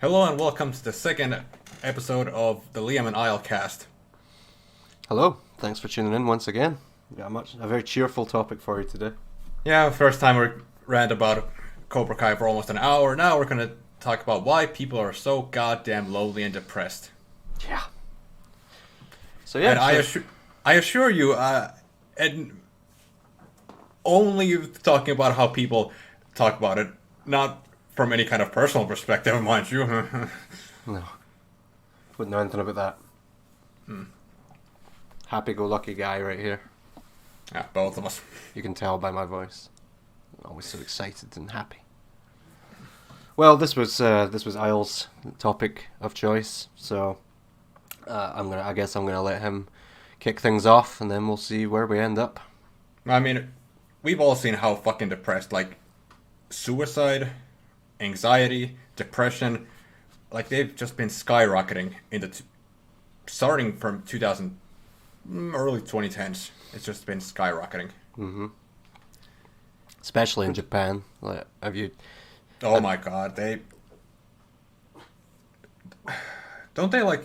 Hello and welcome to the second episode of the Liam and Isle cast. Hello, thanks for tuning in once again. Got a very cheerful topic for you today. Yeah, first time we rant about Cobra Kai for almost an hour. Now we're gonna talk about why people are so goddamn lonely and depressed. Yeah. So yeah, And I assure you, and only talking about how people talk about it, not from any kind of personal perspective, mind you. no, wouldn't know anything about that. Happy-go-lucky guy right here. Yeah, both of us. You can tell by my voice. I'm always so excited and happy. Well, this was Isle's topic of choice, so I guess I'm gonna let him kick things off, and then we'll see where we end up. I mean, we've all seen how fucking depressed, like, suicide, anxiety, depression, like, they've just been skyrocketing starting from 2000, early 2010s. It's just been skyrocketing. Mm-hmm. Especially in Japan. Like, Oh my god, don't they, like,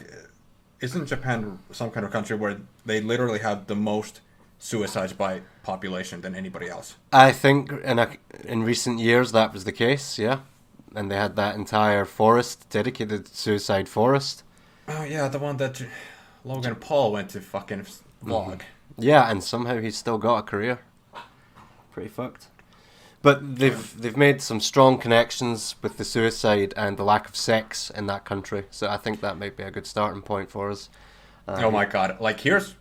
isn't Japan some kind of country where they literally have the most suicides by population than anybody else? I think in recent years that was the case, yeah. And they had that entire forest dedicated to suicide forest. Oh yeah, the one that Logan Paul went to fucking vlog. Yeah, and somehow he's still got a career. Pretty fucked. But they've made some strong connections with the suicide and the lack of sex in that country. So I think that might be a good starting point for us. Oh my god! Like here's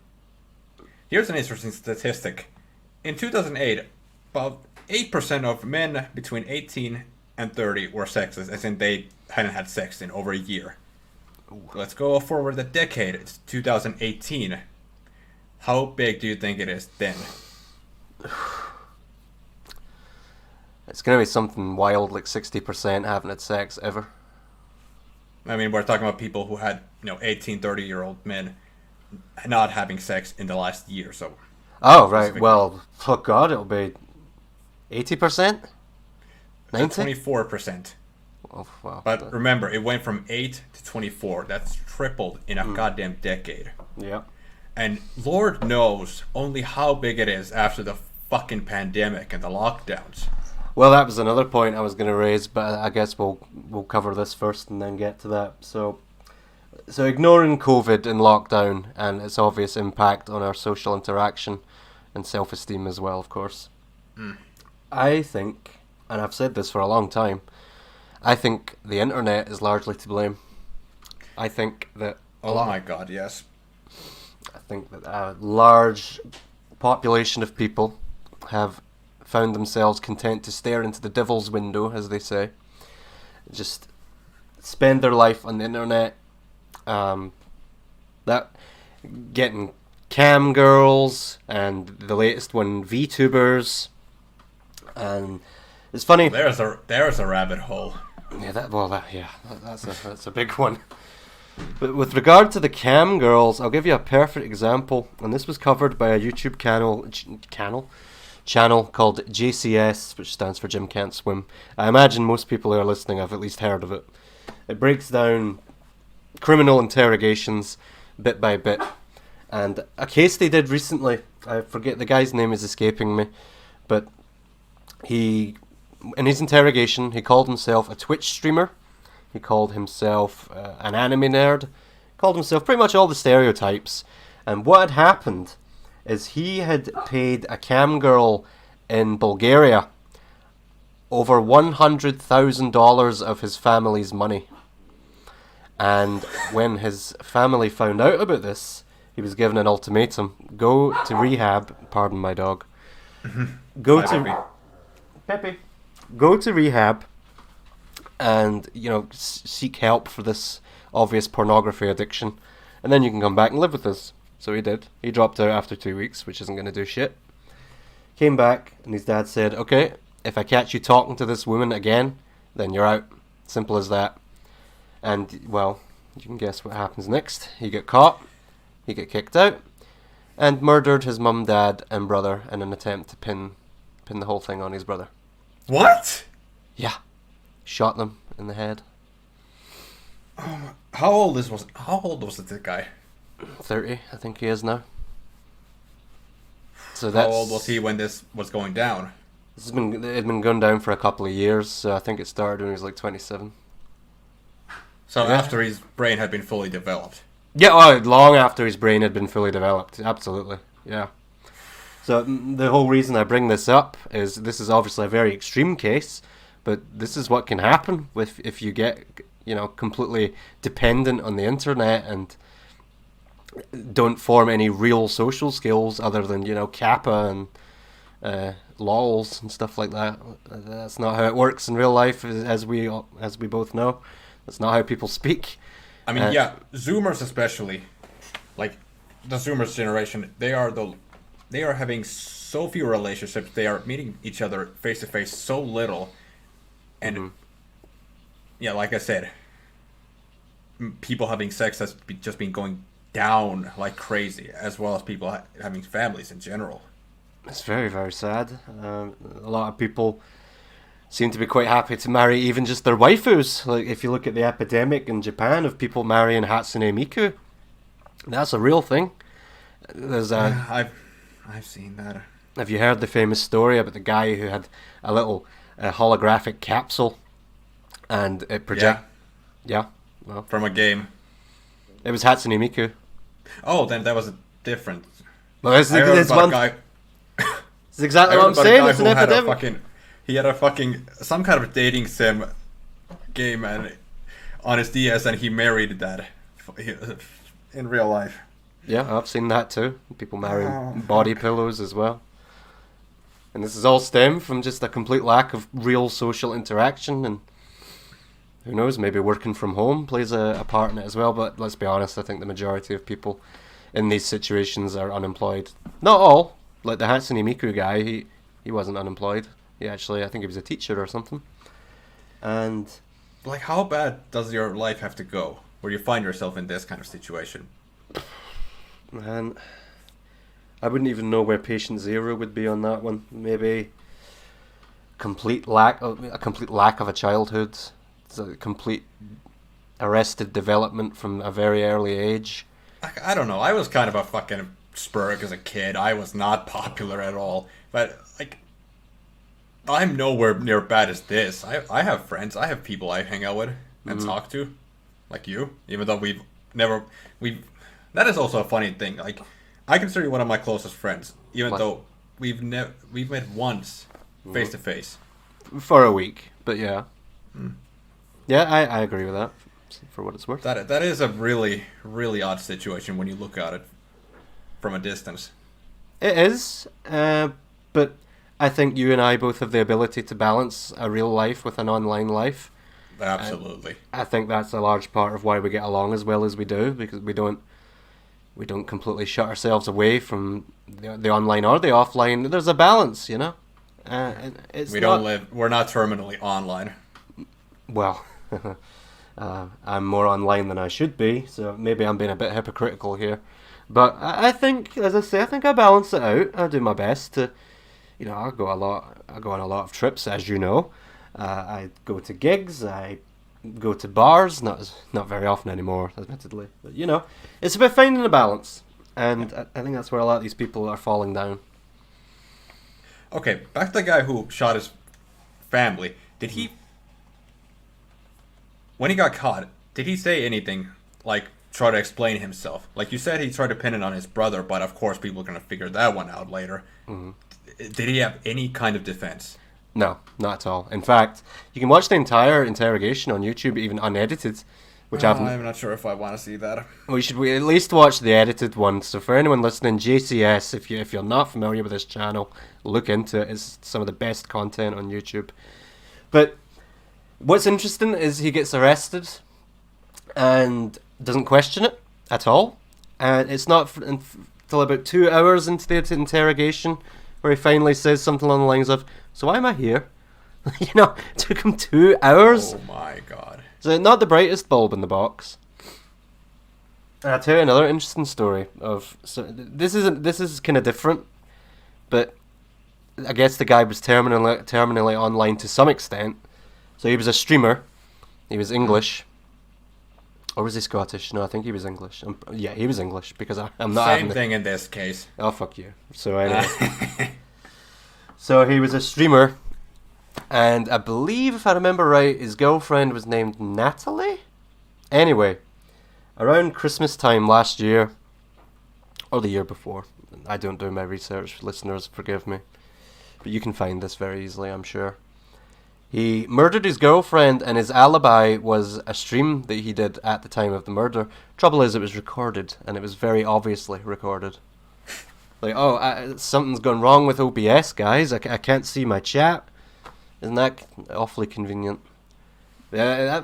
an interesting statistic. In 2008, about 8% of men between 18 and 30 were sexless, as in they hadn't had sex in over a year. Let's go forward a decade. It's 2018. How big do you think it is then? It's going to be something wild, like 60% haven't had sex ever. I mean, we're talking about people who had, 18, 30-year-old men not having sex in the last year, so... Oh, right. Well, oh God, it'll be 80%? 90? 24%. Oh, wow. But remember, it went from 8 to 24. That's tripled in a goddamn decade. Yeah. And Lord knows only how big it is after the fucking pandemic and the lockdowns. Well, that was another point I was going to raise, but I guess we'll cover this first and then get to that. So ignoring COVID and lockdown and its obvious impact on our social interaction and self-esteem as well, of course. I think, and I've said this for a long time, I think the internet is largely to blame. I think that my god, yes. I think that a large population of people have found themselves content to stare into the devil's window, as they say. Just spend their life on the internet, that getting cam girls and the latest one VTubers, and it's funny. There's a rabbit hole. Yeah, that's a big one. But with regard to the cam girls, I'll give you a perfect example, and this was covered by a YouTube channel called JCS, which stands for Jim Can't Swim. I imagine most people who are listening have at least heard of it. It breaks down criminal interrogations bit by bit. And a case they did recently, I forget, the guy's name is escaping me, but in his interrogation, he called himself a Twitch streamer. He called himself an anime nerd. Called himself pretty much all the stereotypes. And what had happened is he had paid a cam girl in Bulgaria over $100,000 of his family's money. And when his family found out about this, he was given an ultimatum: go to rehab. Pardon my dog. Go to rehab and seek help for this obvious pornography addiction, and then you can come back and live with us. So he did. He dropped out after 2 weeks, which isn't going to do shit. Came back, and his dad said, okay, if I catch you talking to this woman again, then you're out. Simple as that. And, well, you can guess what happens next. He got caught, he got kicked out, and murdered his mum, dad, and brother in an attempt to pin the whole thing on his brother. What? Yeah. Shot them in the head. How old was this guy? 30, I think he is now. So How old was he when this was going down? it had been going down for a couple of years, so I think it started when he was like 27. So Yeah. after his brain had been fully developed. Yeah, long after his brain had been fully developed. Absolutely, yeah. So the whole reason I bring this up is this is obviously a very extreme case, but this is what can happen if you get, completely dependent on the internet and don't form any real social skills other than, Kappa and lols and stuff like that. That's not how it works in real life, as we both know. That's not how people speak. I mean, Zoomers especially, like the Zoomers generation, they are having so few relationships. They are meeting each other face to face so little, and yeah, like I said, people having sex has just been going down like crazy, as well as people having families in general. It's very, very sad. A lot of people seem to be quite happy to marry even just their waifus. Like, if you look at the epidemic in Japan of people marrying Hatsune Miku, that's a real thing. There's a. I've seen that. Have you heard the famous story about the guy who had a little holographic capsule, and it project? Yeah. Well, From a game. it was Hatsune Miku. Oh, then that was a different. Well, it's I heard it's about one. a guy. It's exactly I what heard I'm about a saying. guy It's an who had epidemic. he had a fucking some kind of dating sim game and on his DS, and he married that in real life. Yeah, I've seen that too. People marrying body pillows as well. And this is all stemmed from just a complete lack of real social interaction, and who knows, maybe working from home plays a part in it as well. But let's be honest, I think the majority of people in these situations are unemployed. Not all. Like the Hatsune Miku guy, he wasn't unemployed. He actually, I think he was a teacher or something. And Like, how bad does your life have to go where you find yourself in this kind of situation? man, I wouldn't even know where patient zero would be on that one. Maybe a complete lack of a childhood. It's a complete arrested development from a very early age. I don't know. I was kind of a fucking spurg as a kid. I was not popular at all. But, like, I'm nowhere near bad as this. I have friends. I have people I hang out with and talk to. Like you. Even though we've... That is also a funny thing. Like, I consider you one of my closest friends. Even What? though we've met once, face to face. For a week, but yeah. Yeah, I agree with that, for what it's worth. That is a really, really odd situation when you look at it from a distance. It is, but I think you and I both have the ability to balance a real life with an online life. Absolutely. I think that's a large part of why we get along as well as we do, because we don't completely shut ourselves away from the online or the offline. There's a balance, you know. And it's We're not terminally online. Well, I'm more online than I should be, so maybe I'm being a bit hypocritical here. But I think, as I say, I think I balance it out. I do my best to, I go on a lot of trips, as you know. I go to gigs. I go to bars. Not very often anymore, admittedly. But it's about finding a balance, and I think that's where a lot of these people are falling down. Okay, back to the guy who shot his family. Did he, when he got caught, did he say anything, like, try to explain himself? Like you said, he tried to pin it on his brother, but of course people are going to figure that one out later. Did he have any kind of defense? No, not at all. In fact, you can watch the entire interrogation on YouTube, even unedited, which I'm not sure if I want to see that. we should at least watch the edited one. So for anyone listening, JCS, if you're not familiar with this channel, look into it. It's some of the best content on YouTube. But what's interesting is he gets arrested and doesn't question it at all. And it's not until about 2 hours into the interrogation where he finally says something along the lines of, "So why am I here?" It took him 2 hours. Oh my god. So not the brightest bulb in the box. And I'll tell you another interesting story this is kind of different, but I guess the guy was terminally online to some extent. So he was a streamer. He was English, Or was he Scottish? No, I think he was English. Yeah, he was English because I'm not having Same thing in this case. Oh, fuck you. So anyway. So he was a streamer, and I believe, if I remember right, his girlfriend was named Natalie? Anyway, around Christmas time last year, or the year before, I don't do my research, listeners, forgive me, but you can find this very easily, I'm sure. He murdered his girlfriend, and his alibi was a stream that he did at the time of the murder. Trouble is, it was recorded, and it was very obviously recorded. Like, something's gone wrong with OBS, guys. I can't see my chat. Isn't that awfully convenient? Yeah,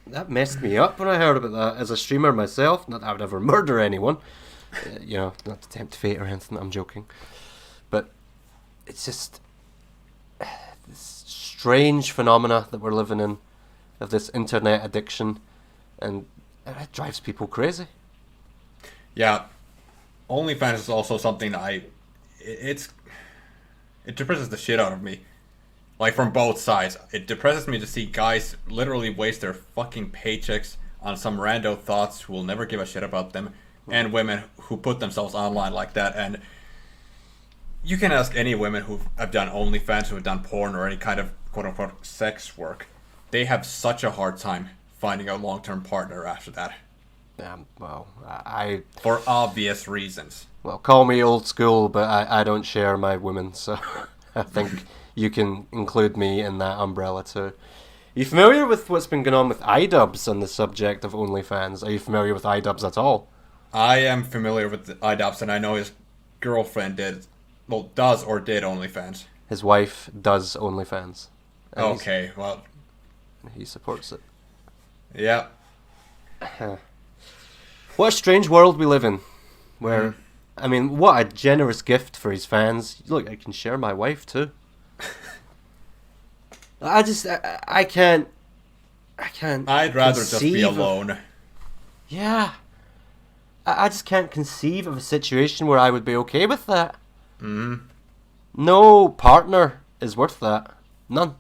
that messed me up when I heard about that. As a streamer myself, not that I would ever murder anyone. Not to tempt fate or anything. I'm joking. But it's just this strange phenomena that we're living in of this internet addiction, and it drives people crazy. Yeah. OnlyFans is also something it depresses the shit out of me. Like, from both sides. It depresses me to see guys literally waste their fucking paychecks on some rando thoughts who will never give a shit about them, and women who put themselves online like that. And you can ask any women who have done OnlyFans, who have done porn or any kind of quote-unquote sex work. They have such a hard time finding a long-term partner after that. For obvious reasons. Well, call me old school, but I don't share my women, so I think you can include me in that umbrella too. Are you familiar with what's been going on with iDubbbz on the subject of OnlyFans? Are you familiar with iDubbbz at all? I am familiar with iDubbbz, and I know his girlfriend does or did OnlyFans. His wife does OnlyFans. Okay, well. He supports it. Yeah. What a strange world we live in, where, I mean, what a generous gift for his fans. Look, I can share my wife too. I can't. I'd rather just be alone. Yeah. I just can't conceive of a situation where I would be okay with that. No partner is worth that. None.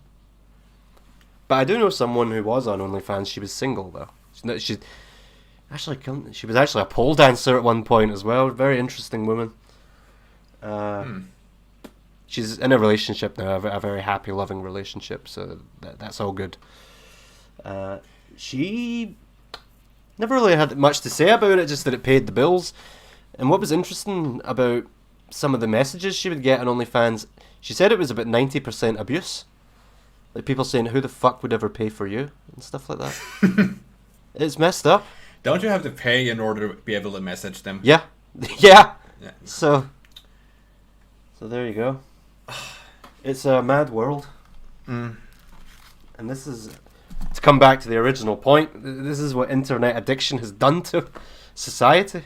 But I do know someone who was on OnlyFans. She was single though. She was actually a pole dancer at one point as well. Very interesting woman. She's in a relationship now, a very happy, loving relationship, so that's all good. She never really had much to say about it, just that it paid the bills. And what was interesting about some of the messages she would get on OnlyFans, she said it was about 90% abuse. Like people saying, "Who the fuck would ever pay for you?" and stuff like that. It's messed up. Don't you have to pay in order to be able to message them? Yeah. Yeah. So there you go. It's a mad world. And this is, to come back to the original point, this is what internet addiction has done to society.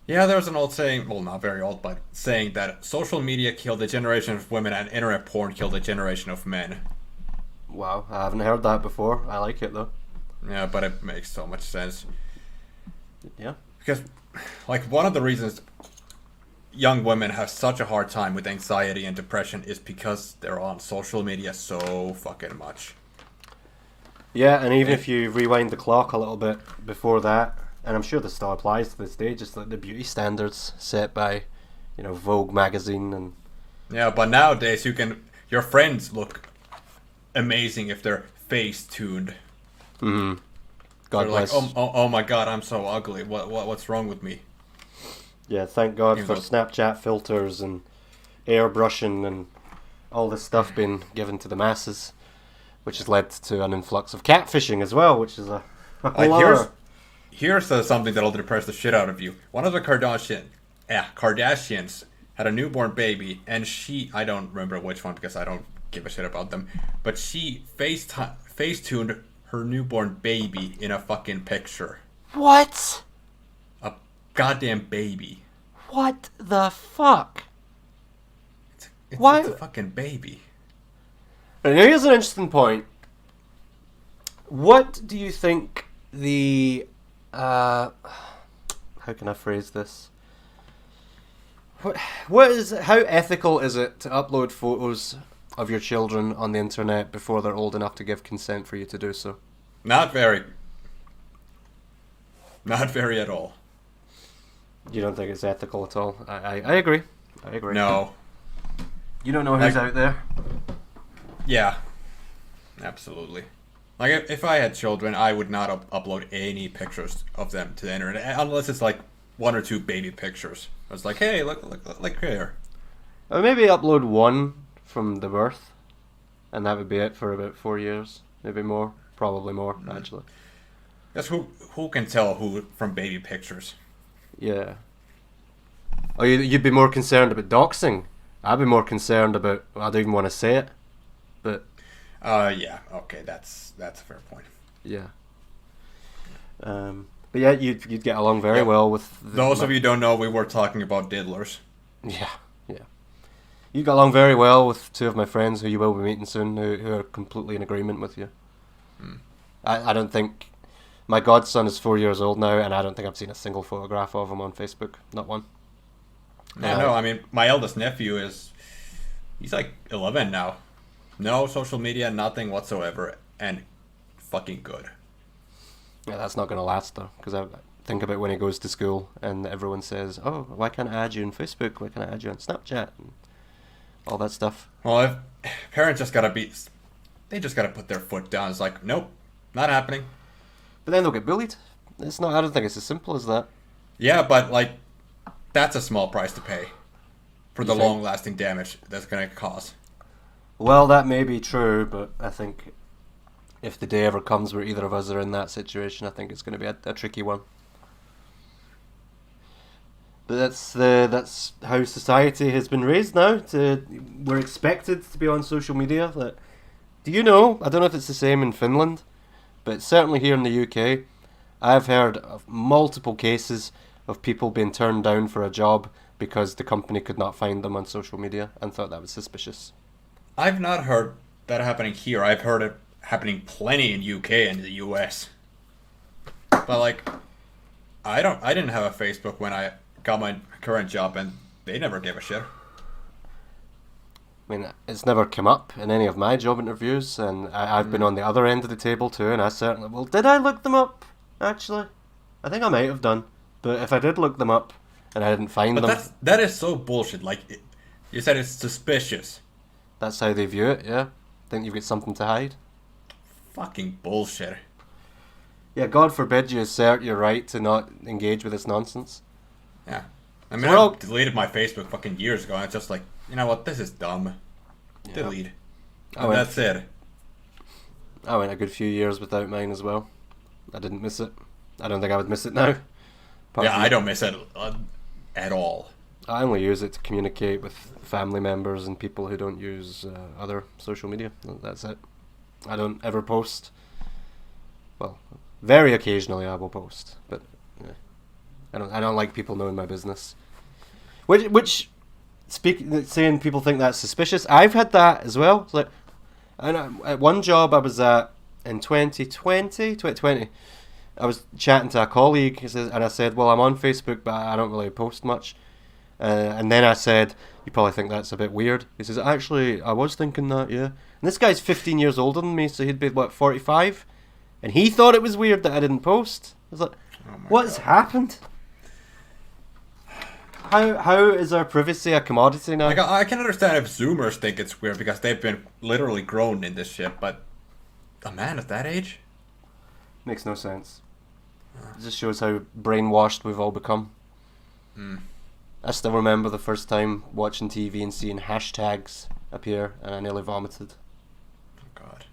Yeah, there's an old saying, well, not very old, but saying that social media killed a generation of women and internet porn killed a generation of men. Wow, I haven't heard that before. I like it though. Yeah, but it makes so much sense. Yeah. Because, like, one of the reasons young women have such a hard time with anxiety and depression is because they're on social media so fucking much. Yeah, and even if you rewind the clock a little bit before that, and I'm sure this still applies to this day, just like the beauty standards set by, Vogue magazine and... Yeah, but nowadays your friends look amazing if they're face-tuned. Mm-hmm. God They're bless. like, oh my god, I'm so ugly. What's wrong with me? Yeah, thank God for Snapchat filters and airbrushing and all this stuff being given to the masses, which has led to an influx of catfishing as well, which is a whole Here's something that'll depress the shit out of you. One of the Kardashians had a newborn baby, and I don't remember which one because I don't give a shit about them, but she face-tuned her newborn baby in a fucking picture. What? A goddamn baby. What the fuck? Why? It's a fucking baby. Right, now here's an interesting point. What do you think the... how can I phrase this? How ethical is it to upload photos of your children on the internet before they're old enough to give consent for you to do so? Not very. Not very at all. You don't think it's ethical at all? I agree. I agree. No. You don't know who's Like- out there. Yeah. Absolutely. Like, if I had children, I would not upload any pictures of them to the internet, unless it's like one or two baby pictures. It's like, hey, look here. Or maybe upload one from the birth, and that would be it for about 4 years. Maybe more. Probably more, actually. Guess who can tell who from baby pictures? Yeah. Oh, you'd be more concerned about doxing. I'd be more concerned about. I don't even want to say it, but Yeah. Okay, that's a fair point. yeah. But yeah, you'd get along very Yeah. well with Those of you who don't know, we were talking about diddlers. Yeah, yeah. You got along very well with two of my friends who you will be meeting soon, who are completely in agreement with you. I don't think my godson is 4 years old now, and I don't think I've seen a single photograph of him on Facebook. Not one. No, I mean, my eldest nephew he's like 11 now. No social media, nothing whatsoever, and fucking good. Yeah, that's not going to last though, because I think about when he goes to school and everyone says, "Oh, why can't I add you on Facebook? Why can't I add you on Snapchat?" and all that stuff. Well, if parents they just gotta put their foot down. It's like, nope, not happening. But then they'll get bullied. It's not. I don't think it's as simple as that. Yeah, but like, that's a small price to pay for the You think? long-lasting damage that's gonna cause. Well, that may be true, but I think if the day ever comes where either of us are in that situation, I think it's going to be a tricky one. But that's how society has been raised now. We're expected to be on social media. Do you know? I don't know if it's the same in Finland, but certainly here in the UK, I've heard of multiple cases of people being turned down for a job because the company could not find them on social media and thought that was suspicious. I've not heard that happening here. I've heard it happening plenty in UK and the US. But like, I didn't have a Facebook when I got my current job, and they never gave a shit. I mean, it's never come up in any of my job interviews, and I've been on the other end of the table too, and I certainly... Well, did I look them up, actually? I think I might have done. But if I did look them up, and I didn't find But them... that is so bullshit. Like, you said it's suspicious. That's how they view it, yeah? Think you've got something to hide? Fucking bullshit. Yeah, God forbid you assert your right to not engage with this nonsense. Yeah. I mean, So we're all- I deleted my Facebook fucking years ago, and it's just like, you know what, this is dumb. Yeah. Delete. I And went- that's it. I went a good few years without mine as well. I didn't miss it. I don't think I would miss it now. Apart Yeah, from- I don't miss it at all. I only use it to communicate with family members and people who don't use other social media. That's it. I don't ever post. Well, very occasionally I will post, but yeah. I don't like people knowing my business. Saying people think that's suspicious. I've had that as well. It's like, at one job I was at in 2020, I was chatting to a colleague, and I said, "Well, I'm on Facebook, but I don't really post much." And then I said, "You probably think that's a bit weird." He says, "Actually, I was thinking that, yeah." And this guy's 15 years older than me, so he'd be, 45? And he thought it was weird that I didn't post. I was like, Oh my what's God. happened? How is our privacy a commodity now? Like, I can understand if Zoomers think it's weird because they've been literally grown in this shit, but a man at that age? Makes no sense. It just shows how brainwashed we've all become. I still remember the first time watching TV and seeing hashtags appear, and I nearly vomited. Oh, God.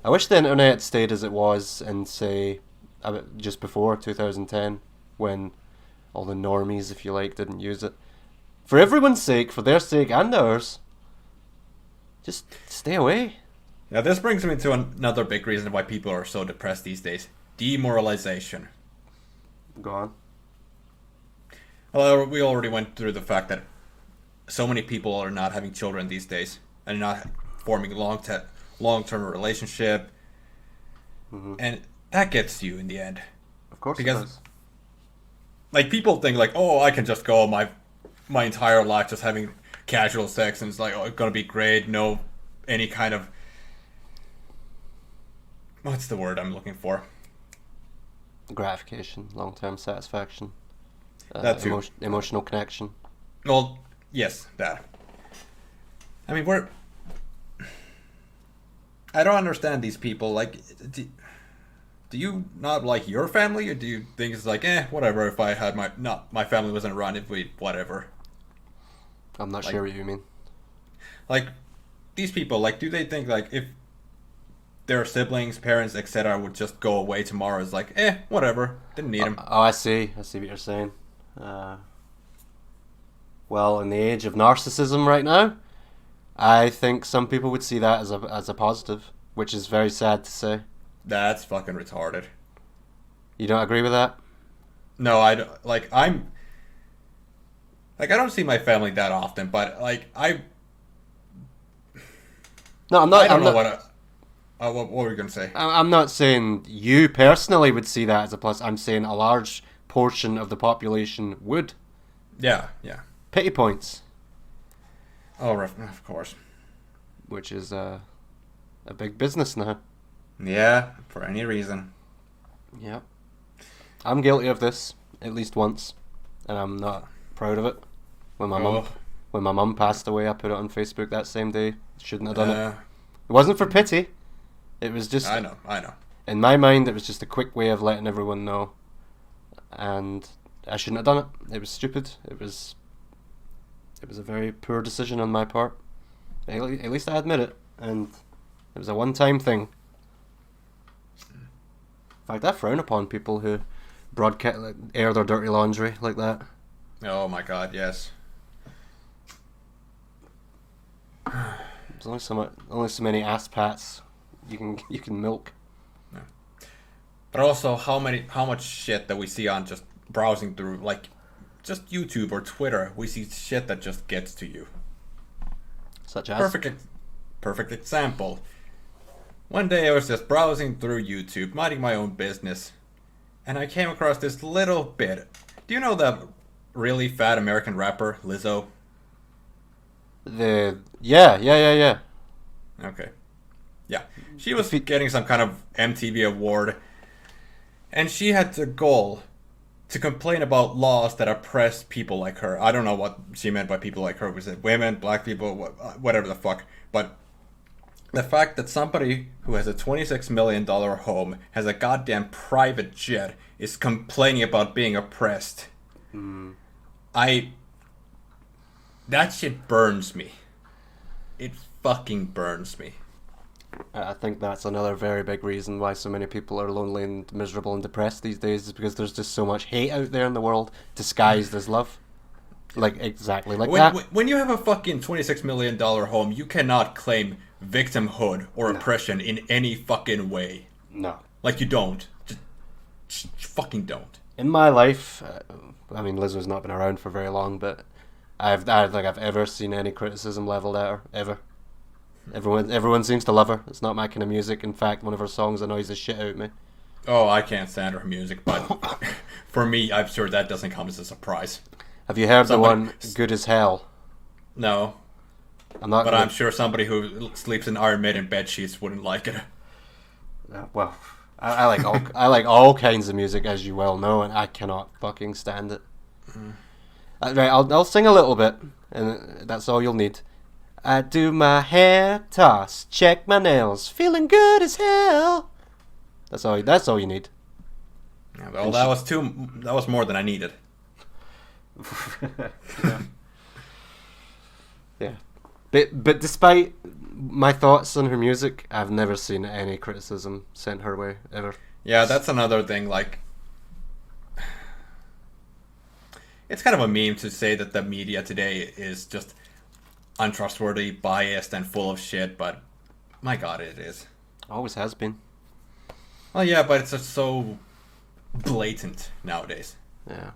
I wish the internet stayed as it was in, say, just before 2010, when all the normies, if you like, didn't use it. For everyone's sake, for their sake and ours, just stay away. Now, this brings me to another big reason why people are so depressed these days. Demoralization. Go on. Well, we already went through the fact that so many people are not having children these days and not forming long-term relationship. Mm-hmm. And that gets you in the end. Of course it Because- does. Like, people think, like, oh, I can just go my entire life just having casual sex, and it's like, oh, it's gonna be great, no any kind of... What's the word I'm looking for? gratification, long-term satisfaction, That too. emotional connection. Well, yes, that. I mean, I don't understand these people. Like, do you not like your family, or do you think it's like, whatever? If I had my family wasn't around, if we whatever. I'm not Like- sure what you mean. Like, these people, like, do they think like if their siblings, parents, etc., would just go away tomorrow? It's like, whatever. Didn't need them. Oh, I see. I see what you're saying. Well, in the age of narcissism right now, I think some people would see that as a positive, which is very sad to say. That's fucking retarded. You don't agree with that? No, I don't- like I'm. Like, I don't see my family that often, but like No, I'm not. I don't I'm know not, what were you gonna say? I'm not saying you personally would see that as a plus. I'm saying a large portion of the population would. Yeah. Pity points, Oh, of course. which is a big business now. Yeah, for any reason. Yep. I'm guilty of this at least once, and I'm not proud of it. When my mum passed away, I put it on Facebook that same day. Shouldn't have done it. It wasn't for pity. It was just I know. in my mind. It was just a quick way of letting everyone know, and I shouldn't have done it. It was stupid. It was a very poor decision on my part. At least I admit it, and it was a one-time thing. In fact, I frown upon people who air their dirty laundry like that. Oh my god, yes. There's only so many ass pats you can milk. But also, how much shit that we see on just browsing through, like, just YouTube or Twitter. We see shit that just gets to you. Such as Perfect example. One day I was just browsing through YouTube, minding my own business, and I came across this little bit. Do you know that really fat American rapper, Lizzo? yeah. Okay. Yeah. She was getting some kind of MTV award, and she had the goal to complain about laws that oppress people like her. I don't know what she meant by people like her. Was it women, black people, whatever the fuck? But the fact that somebody who has a $26 million home, has a goddamn private jet, is complaining about being oppressed. That shit burns me. It fucking burns me. I think that's another very big reason why so many people are lonely and miserable and depressed these days, is because there's just so much hate out there in the world disguised as love. Like, exactly like that. When you have a fucking $26 million home, you cannot claim victimhood or oppression in any fucking way. No. Like, you don't. Just fucking don't. In my life, I mean, Lizzo's not been around for very long, but I don't think I've ever seen any criticism leveled at her, ever. Everyone seems to love her. It's not my kind of music. In fact, one of her songs annoys the shit out of me. Oh, I can't stand her music, but for me, I'm sure that doesn't come as a surprise. Have you heard Somebody- the one, Good as Hell? No, I'm not. but I'm sure somebody who sleeps in Iron Maiden bed sheets wouldn't like it. Well, I like all I like all kinds of music, as you well know, and I cannot fucking stand it. Right, I'll sing a little bit, and that's all you'll need. I do my hair toss, check my nails, feeling good as hell. That's all you need. Yeah, well, that was more than I needed. Yeah. But despite my thoughts on her music, I've never seen any criticism sent her way ever. Yeah, that's another thing, like, it's kind of a meme to say that the media today is just untrustworthy, biased, and full of shit, but my god, it is. Always has been. Well, yeah, but it's just so blatant nowadays. Yeah.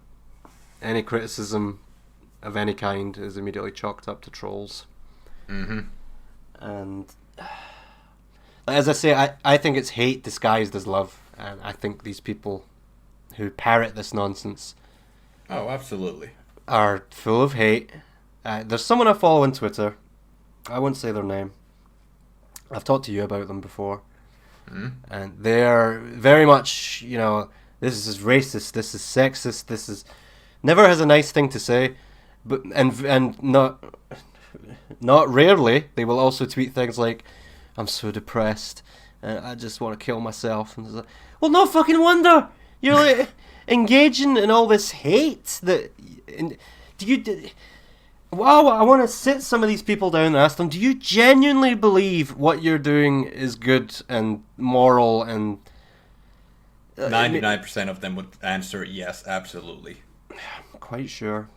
Any criticism of any kind is immediately chalked up to trolls. Mm-hmm. And as I say, I think it's hate disguised as love, and I think these people who parrot this nonsense Oh, absolutely. are full of hate. There's someone I follow on Twitter. I won't say their name. I've talked to you about them before. Mm-hmm. And they're very much, This is racist. This is sexist. This is never has a nice thing to say, but and not rarely they will also tweet things like, "I'm so depressed and I just want to kill myself." And it's like, well, no fucking wonder you're like engaging in all this hate. Wow, I want to sit some of these people down and ask them, do you genuinely believe what you're doing is good and moral and... 99% of them would answer yes, absolutely. I'm quite sure.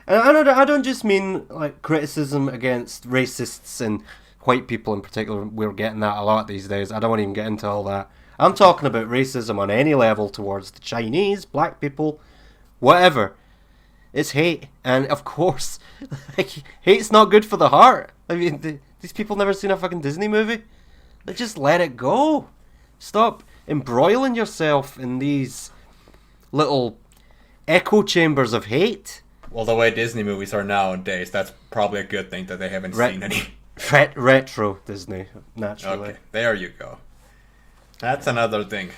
And I don't just mean like criticism against racists and white people in particular. We're getting that a lot these days. I don't want to even get into all that. I'm talking about racism on any level towards the Chinese, black people, whatever. It's hate, and of course, like, hate's not good for the heart. I mean, these people never seen a fucking Disney movie. They just let it go. Stop embroiling yourself in these little echo chambers of hate. Well, the way Disney movies are nowadays, that's probably a good thing that they haven't seen any. Retro Disney, naturally. Okay, there you go. That's another thing.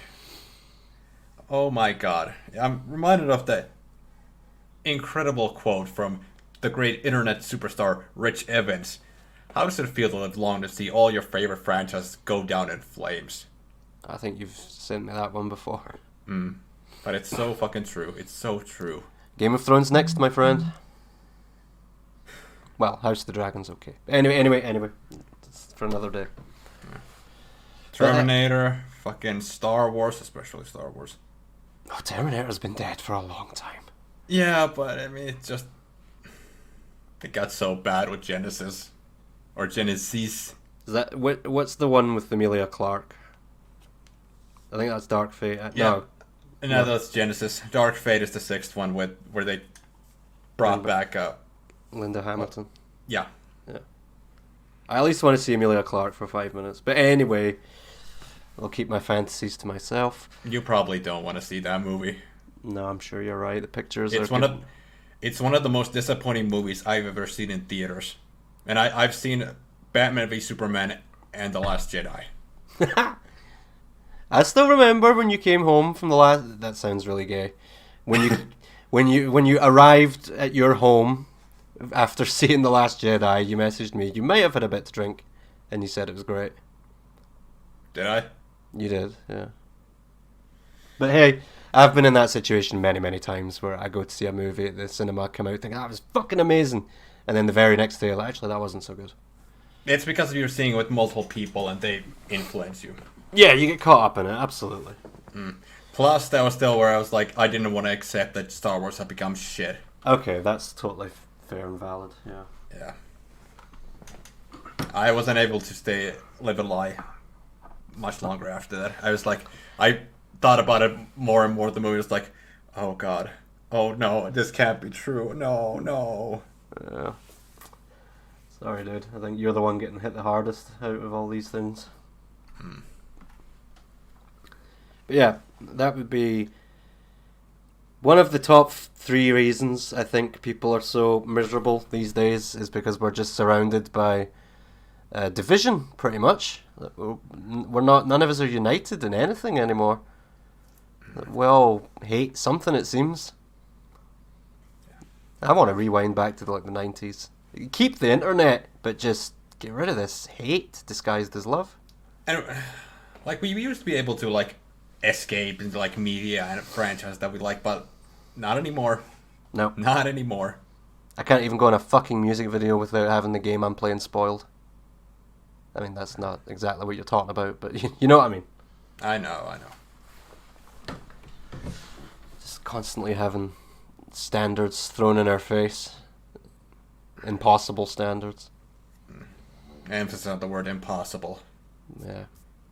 Oh my god. I'm reminded of that incredible quote from the great internet superstar Rich Evans. How does it feel to live long to see all your favorite franchises go down in flames? I think you've sent me that one before. But it's so fucking true. It's so true. Game of Thrones next, my friend. Well, House of the Dragon's okay. Anyway, it's for another day. Terminator, fucking Star Wars, especially Star Wars. Oh, Terminator's been dead for a long time. Yeah, but I mean, it got so bad with Genesis. Or Genesis. Is that what's the one with Emilia Clarke? I think that's Dark Fate. No, that's Genesis. Dark Fate is the sixth one where they brought back Linda Hamilton. Yeah. I at least want to see Emilia Clarke for 5 minutes. But anyway, I'll keep my fantasies to myself. You probably don't want to see that movie. No, I'm sure you're right. The pictures it's one of the most disappointing movies I've ever seen in theaters. And I've seen Batman v Superman and The Last Jedi. I still remember when you came home from the last... That sounds really gay. When you arrived at your home after seeing The Last Jedi, you messaged me. You might have had a bit to drink, and you said it was great. Did I? You did, yeah. But hey, I've been in that situation many, many times where I go to see a movie at the cinema, come out thinking, that was fucking amazing. And then the very next day, like, actually, that wasn't so good. It's because you're seeing it with multiple people and they influence you. Yeah, you get caught up in it, absolutely. Plus, that was still where I was like, I didn't want to accept that Star Wars had become shit. Okay, that's totally fair and valid, yeah. Yeah. I wasn't able to live a lie much longer after that. I was like, I thought about it more and more. The movie was like, oh god. Oh no, this can't be true. No. Yeah. Sorry, dude. I think you're the one getting hit the hardest out of all these things. But yeah, that would be one of the top 3 reasons I think people are so miserable these days is because we're just surrounded by division, pretty much. None of us are united in anything anymore. We all hate something, it seems. I want to rewind back to the 90s. Keep the internet, but just get rid of this hate disguised as love. And like we used to be able to escape into media and franchise that we like, but not anymore. No, not anymore. I can't even go on a fucking music video without having the game I'm playing spoiled. I mean, that's not exactly what you're talking about, but you know what I mean. I know. Just constantly having standards thrown in our face. Impossible standards. Emphasis on the word impossible. Yeah.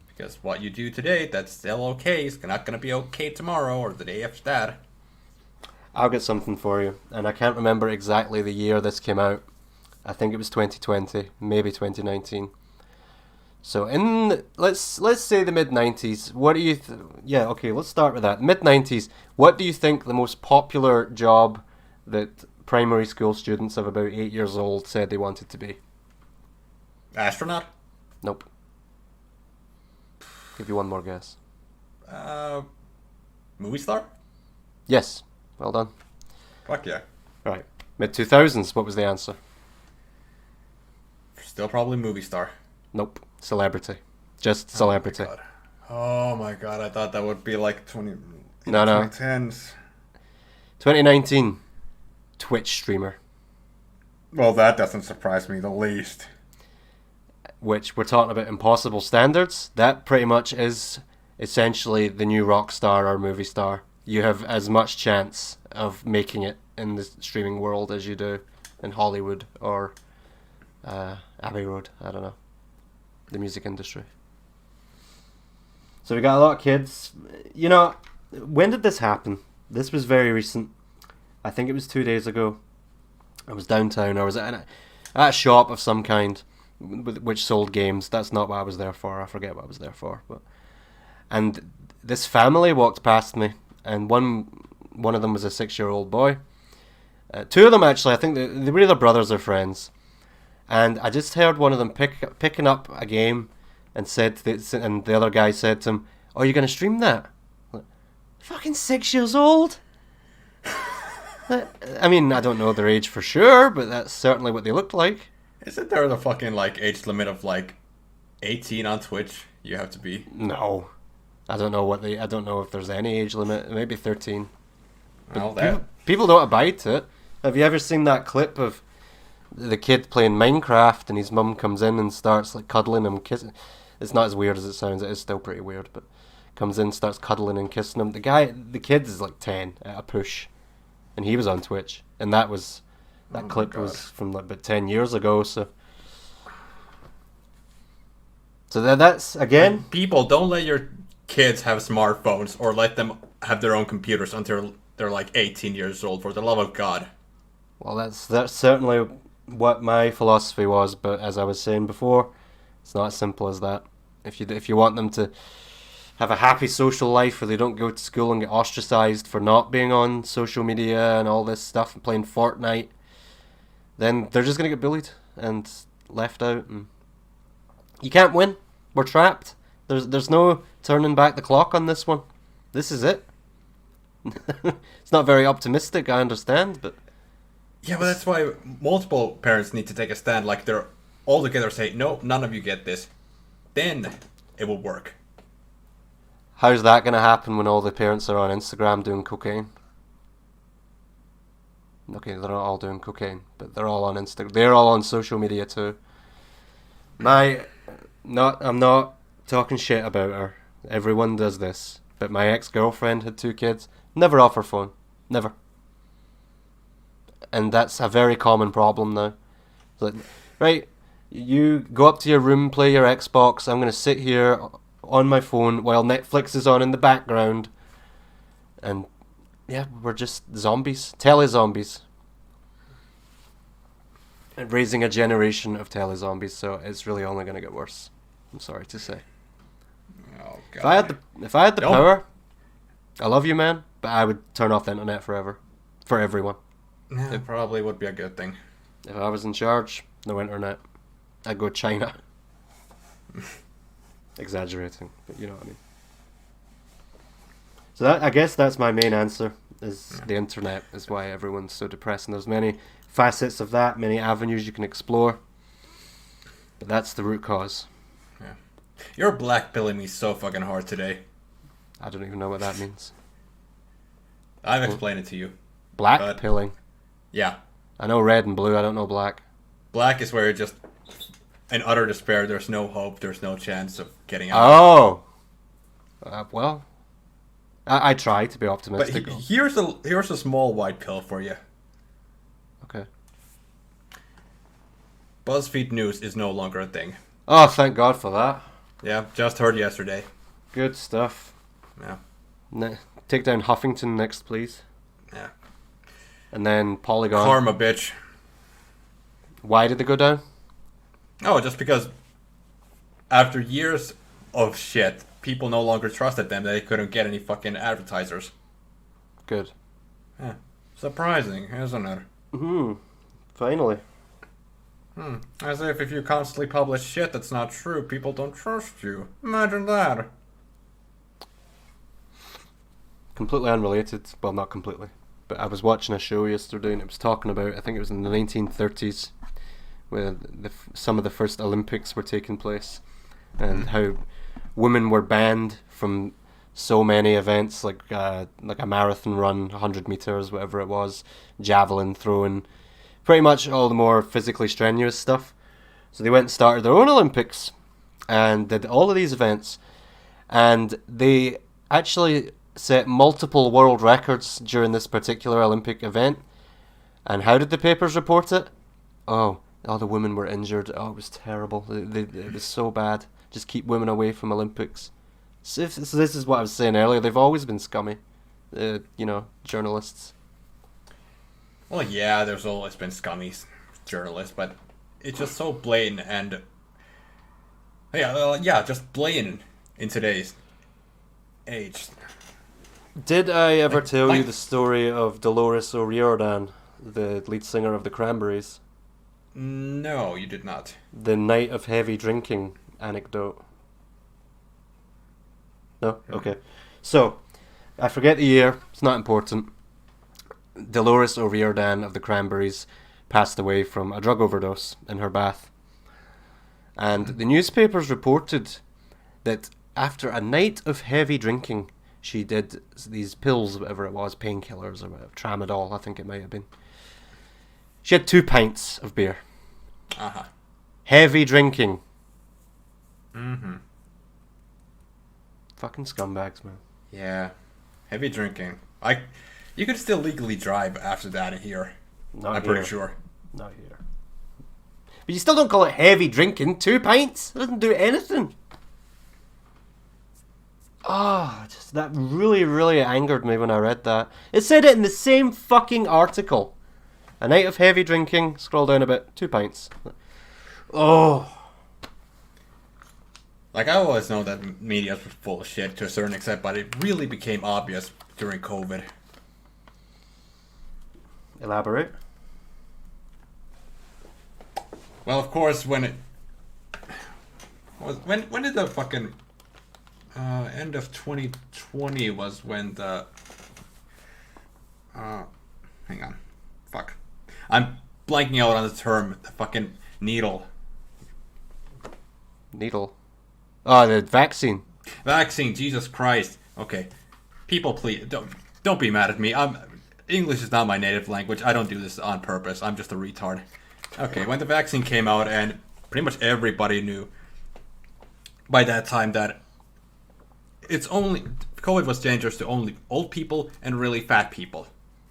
Because what you do today, that's still okay, is not going to be okay tomorrow or the day after that. I'll get something for you, and I can't remember exactly the year this came out. I think it was 2020, maybe 2019. So let's say the mid-90s. What do you let's start with that. Mid-90s. What do you think the most popular job that primary school students of about 8 years old said they wanted to be? Astronaut? Nope. Give you one more guess. Movie star? Yes. Well done. Fuck yeah. Right. Mid-2000s, what was the answer? Still probably movie star. Nope. Celebrity. Just celebrity. Oh my god, I thought that would be like 20... No. 2010s. 2019. Twitch streamer. Well, that doesn't surprise me the least. Which we're talking about impossible standards. That pretty much is essentially the new rock star or movie star. You have as much chance of making it in the streaming world as you do in Hollywood or Abbey Road. I don't know. The music industry. So we got a lot of kids. You know, when did this happen? This was very recent. I think it was 2 days ago. I was downtown. I was at a shop of some kind which sold games. That's not what I was there for. I forget what I was there for. And this family walked past me, and one of them was a 6-year-old boy. Two of them, actually, I think they were either brothers or friends. And I just heard one of them picking up a game and and the other guy said to him, "Oh, you're going to stream that?" Like, fucking 6 years old? I mean, I don't know their age for sure, but that's certainly what they looked like. Isn't there the fucking like age limit of like 18 on Twitch? You have to be. No. I don't know if there's any age limit. Maybe 13. Well, that. People don't abide to it. Have you ever seen that clip of the kid playing Minecraft and his mum comes in and starts like cuddling him, kissing? It's not as weird as it sounds. It is still pretty weird, but comes in, starts cuddling and kissing him. The kid is like 10 at a push, and he was on Twitch, and that clip was from like about 10 years ago. So that's again. People, don't let your kids have smartphones or let them have their own computers until they're like 18 years old. For the love of God. Well, that's certainly what my philosophy was, but as I was saying before, it's not as simple as that. If you want them to have a happy social life where they don't go to school and get ostracized for not being on social media and all this stuff and playing Fortnite, then they're just going to get bullied and left out. And you can't win. We're trapped. There's no turning back the clock on this one. This is it. It's not very optimistic, I understand, but... Yeah, but that's why multiple parents need to take a stand. Like, they're all together say, no, none of you get this. Then it will work. How's that going to happen when all the parents are on Instagram doing cocaine? Okay, they're not all doing cocaine, but they're all on Instagram. They're all on social media too. I'm not talking shit about her. Everyone does this. But my ex-girlfriend had 2 kids. Never off her phone. Never. And that's a very common problem now. Like, right, you go up to your room, play your Xbox. I'm going to sit here on my phone while Netflix is on in the background. And yeah, we're just zombies. Tele-zombies. And raising a generation of tele-zombies, so it's really only going to get worse. I'm sorry to say. Oh, God. If I had the power, I love you, man, but I would turn off the internet forever. For everyone. Yeah, it probably would be a good thing. If I was in charge, no internet. I'd go China. Exaggerating, but you know what I mean. So I guess that's my main answer, is the internet is why everyone's so depressed. And there's many facets of that, many avenues you can explore. But that's the root cause. Yeah. You're blackpilling me so fucking hard today. I don't even know what that means. I've explained it to you. Blackpilling? Yeah. I know red and blue, I don't know black. Black is where you're just in utter despair. There's no hope. There's no chance of getting out. Oh! Well, I try to be optimistic. But here's a small white pill for you. Okay. BuzzFeed News is no longer a thing. Oh, thank God for that. Yeah, just heard yesterday. Good stuff. Yeah. Take down Huffington next, please. Yeah. And then Polygon. Karma, bitch. Why did they go down? Oh, just because after years of shit, people no longer trusted them. They couldn't get any fucking advertisers. Good. Yeah. Surprising, isn't it? Finally. As if you constantly publish shit that's not true, people don't trust you. Imagine that. completely unrelated. Well, not completely, but I was watching a show yesterday and it was talking about, I think it was in the 1930s, where some of the first Olympics were taking place, and how women were banned from so many events, like a marathon run, 100 meters, whatever it was, javelin throwing, pretty much all the more physically strenuous stuff. So they went and started their own Olympics and did all of these events, and they actually set multiple world records during this particular Olympic event. And how did the papers report it? Oh, all the women were injured. Oh, it was terrible. It was so bad. Just keep women away from Olympics. So this is what I was saying earlier. They've always been scummy, journalists. Well, yeah, there's always been scummy journalists, but it's just so blatant and just blatant in today's age. Did I ever tell you the story of Dolores O'Riordan, the lead singer of the Cranberries? No, you did not. The night of heavy drinking anecdote. No? Okay. So, I forget the year. It's not important. Dolores O'Riordan of the Cranberries passed away from a drug overdose in her bath. And the newspapers reported that after a night of heavy drinking, she did these pills, whatever it was, painkillers or whatever, tramadol, I think it might have been. She had 2 pints of beer. Uh-huh. Heavy drinking. Mm-hmm. Fucking scumbags, man. Yeah. Heavy drinking. You could still legally drive after that in here. I'm pretty sure. Not here. But you still don't call it heavy drinking. 2 pints? It doesn't do anything. Just that really, really angered me when I read that. It said it in the same fucking article. A night of heavy drinking, scroll down a bit, 2 pints. Oh. Like, I always know that media was full of shit to a certain extent, but it really became obvious during COVID. Elaborate. Well, of course, when did the fucking end of 2020 was when the hang on, fuck, I'm blanking out on the term. The fucking needle. Oh, the vaccine. Vaccine. Jesus Christ. Okay, people, please don't be mad at me. English is not my native language. I don't do this on purpose. I'm just a retard. Okay, when the vaccine came out, and pretty much everybody knew by that time that COVID was dangerous to only old people and really fat people.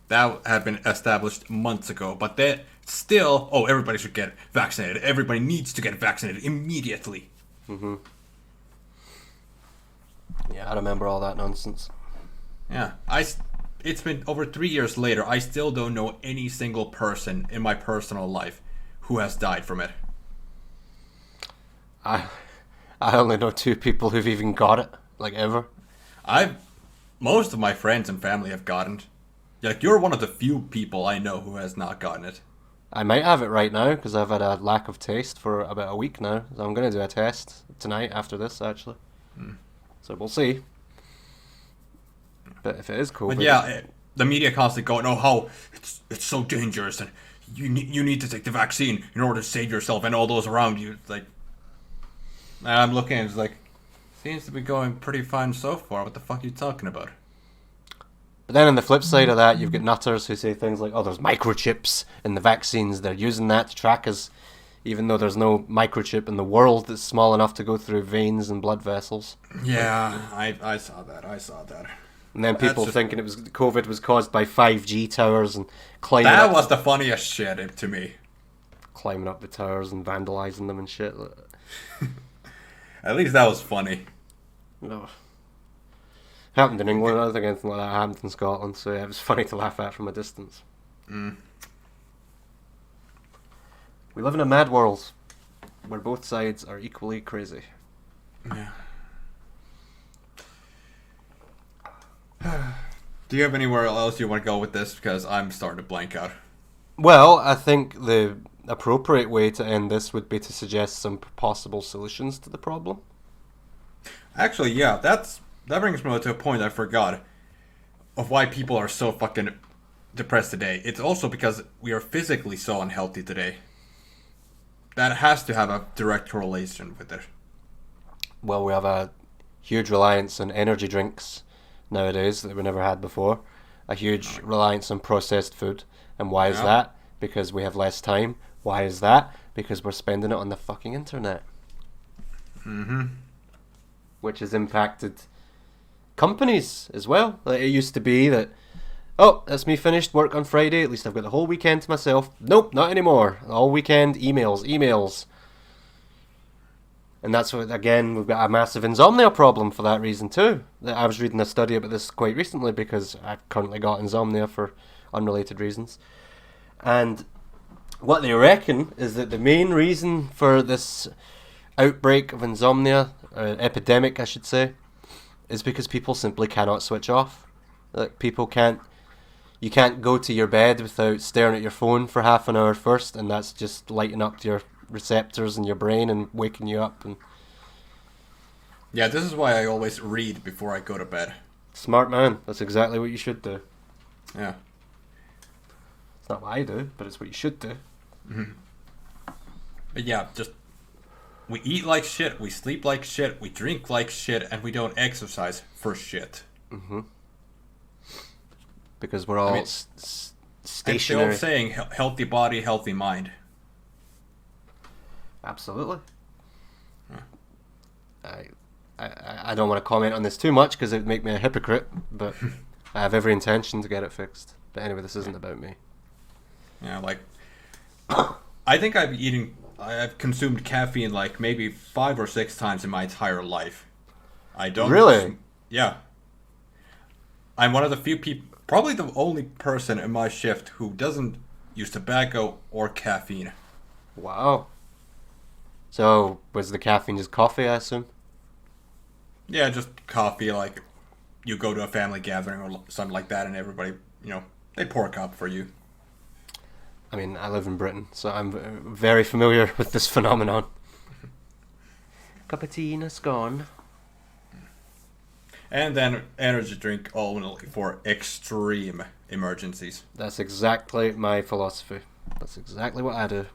That had been established months ago, but that still, everybody should get vaccinated. Everybody needs to get vaccinated immediately. Mm-hmm. Yeah, I remember all that nonsense. Yeah, it's been over 3 years later. I still don't know any single person in my personal life who has died from it. I only know 2 people who've even got it, like ever. Most of my friends and family have gotten it. Like, you're one of the few people I know who has not gotten it. I might have it right now because I've had a lack of taste for about a week now. So I'm going to do a test tonight after this, actually. So we'll see. But if it is COVID... But yeah, the media constantly going, how it's so dangerous and you need to take the vaccine in order to save yourself and all those around you. It's like, I'm looking and it's like, seems to be going pretty fine so far. What the fuck are you talking about? But then on the flip side of that, you've got nutters who say things like, there's microchips in the vaccines. They're using that to track us, even though there's no microchip in the world that's small enough to go through veins and blood vessels. Yeah, I saw that. And then people thinking COVID was caused by 5G towers and climbing That up, was the funniest shit to me. climbing up the towers and vandalizing them and shit. At least that was funny. No. Happened in England. I don't think anything like that happened in Scotland, so yeah, it was funny to laugh at from a distance. We live in a mad world where both sides are equally crazy. Yeah. Do you have anywhere else you want to go with this? Because I'm starting to blank out. Well, I think the appropriate way to end this would be to suggest some possible solutions to the problem. Actually, yeah, that brings me to a point I forgot. of why people are so fucking depressed today. It's also because we are physically so unhealthy today. That has to have a direct correlation with it. Well, we have a huge reliance on energy drinks nowadays that we never had before. A huge reliance on processed food. And why is Yeah. that? Because we have less time. Why is that? Because we're spending it on the fucking internet. Which has impacted companies as well. Like, it used to be that, oh, that's me finished work on Friday, at least I've got the whole weekend to myself. Nope, not anymore. All weekend, emails. And that's what, again, we've got a massive insomnia problem for that reason too. I was reading a study about this quite recently because I've currently got insomnia for unrelated reasons. And what they reckon is that the main reason for this outbreak of insomnia, epidemic I should say, is because people simply cannot switch off. Like, you can't go to your bed without staring at your phone for half an hour first, and that's just lighting up your receptors in your brain and waking you up. And Yeah, this is why I always read before I go to bed. smart man, that's exactly what you should do. Yeah. It's not what I do, but it's what you should do. But yeah, just we eat like shit, we sleep like shit, we drink like shit, and we don't exercise for shit. Because we're all mean, It's the stationary. old saying, healthy body, healthy mind. Absolutely. I don't want to comment on this too much because it would make me a hypocrite, but I have every intention to get it fixed. But anyway, this isn't about me. Yeah, like I think I've consumed caffeine like maybe 5 or 6 times in my entire life. I don't Really? Yeah. I'm one of the few people, probably the only person in my shift who doesn't use tobacco or caffeine. Wow. So, was the caffeine just coffee, I assume? Yeah, just coffee, like you go to a family gathering or something like that and everybody, they pour a cup for you. I mean, I live in Britain, so I'm very familiar with this phenomenon. Cup of tea and a scone. And then energy drink only for extreme emergencies. That's exactly my philosophy. That's exactly what I do.